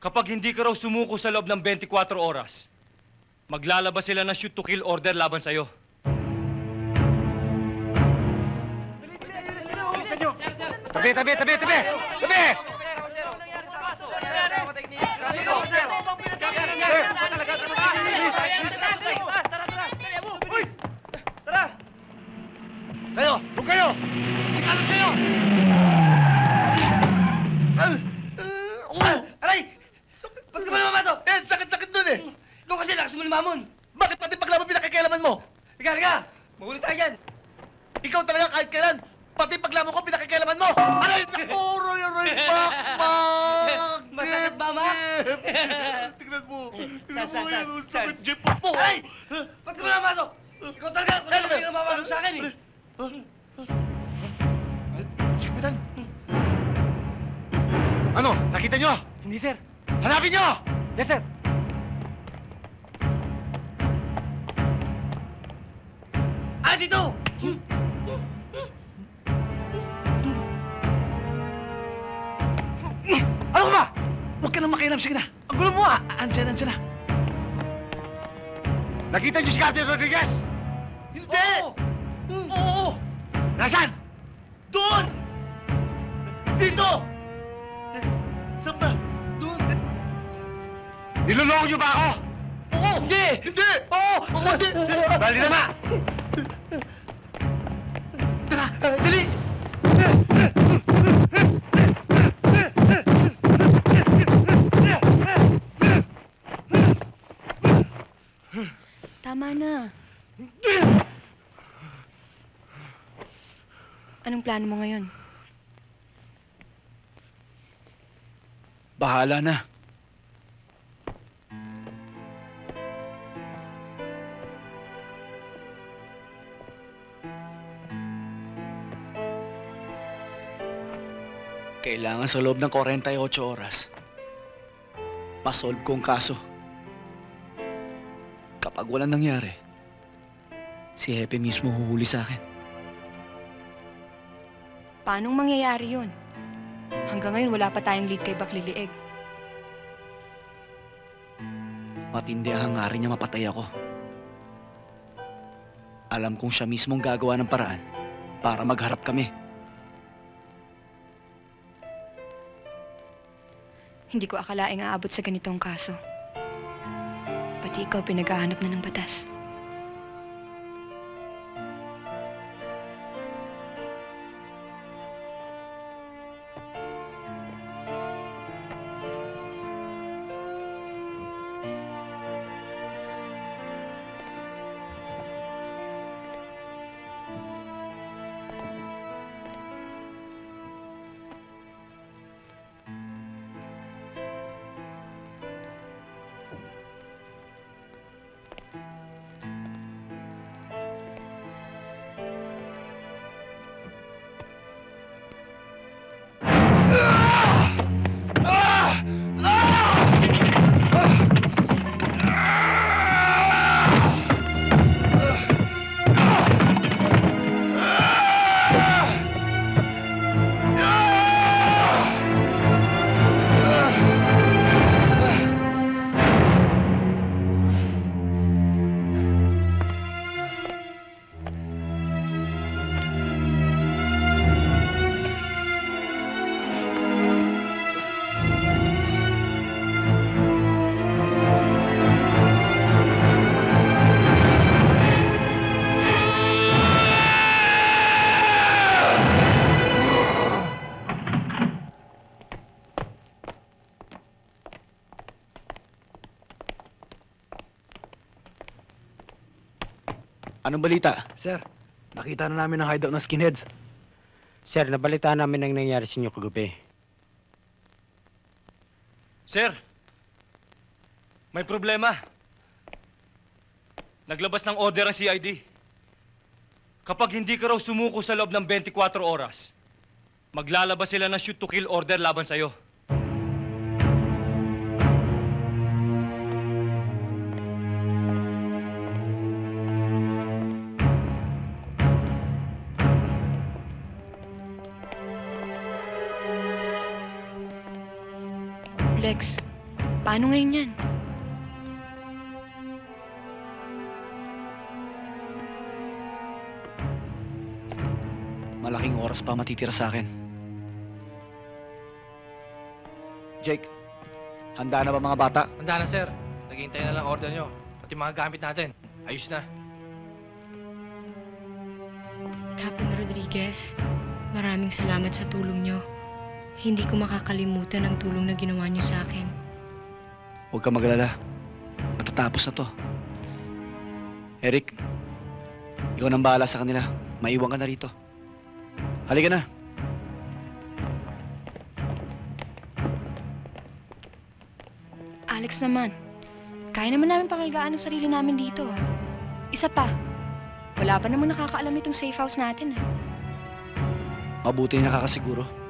Kapag hindi ka raw sumuko sa loob ng 24 oras, maglalabas sila ng shoot to kill order laban sa'yo. Tabi! Tabi! Tabi! Tabi! Tabi! Kayo! Doon kayo! Sikalat kayo! Aray! Ba't ka ba namabato? Eh, sakit-sakit dun eh! Ikaw kasi lakas mo lumamon. Bakit pati paglaban pinakikialaman mo? Higa! Magulit tayo dyan. Ikaw talaga kahit kailan, pati paglaban ko pinakikialaman mo! Aray! Naku! Roy! Bakbak! Masakit ba, Ma? Tignan mo! Tignan mo Saan? yan! Ang sakit jeep po! Aray! Ba't ka ba namabato? Ikaw talaga kung ano yung namabato sa akin eh. Sikmitan! Ano? Nakita nyo? Hindi, sir. Hanapin nyo! Yes, sir. Dito! Ano ba? Huwag ka nang makialam. Sige na. Ang gulo mo, ah! Andiyan na. Nakita niyo si Captain Rodriguez? Hindi! Oo! Nasaan? Doon! Dito! Saan ba? Doon! Niloloko niyo ba ako? Oo! Hindi! Hindi! Oo! Hindi! Dali na nga! Tara! Dali! Tama na. Anong plano mo ngayon? Bahala na. Kailangan sa loob ng 48 oras, masolve ko ang kaso. Kapag walang nangyari, si Hepe mismo huhuli sa akin. Paanong mangyayari yun? Hanggang ngayon, wala pa tayong lead kay Baklilieg. Matindi ang hangarin niya mapatay ako. Alam kong siya mismong gagawa ng paraan para magharap kami. Hindi ko akalaing aabot sa ganitong kaso. Pati ikaw pinaghahanap na ng batas. Anong balita? Sir, nakita na namin ang hideout ng skinheads. Sir, nabalita namin ang nangyari sa inyo kagabi. Sir, may problema. Naglabas ng order ang CID. Kapag hindi ka raw sumuko sa loob ng 24 oras, maglalabas sila ng shoot to kill order laban sa'yo. Lex, Paano ngayon yan? Malaking oras pa matitira sa akin. Jake, handa na ba mga bata? Handa na, sir. Naghihintay na lang order nyo. Pati mga gamit natin. Ayos na. Captain Rodriguez, maraming salamat sa tulong nyo. Hindi ko makakalimutan ang tulong na ginawa nyo sa akin. Huwag ka magalala. Matatapos na to. Eric, ikaw nang bahala sa kanila. Maiwan ka na rito. Halika na. Alex naman, kaya naman namin pakalagaan ang sarili namin dito. Isa pa, wala pa namang nakakaalam itong safe house natin. Mabuti na nakakasiguro.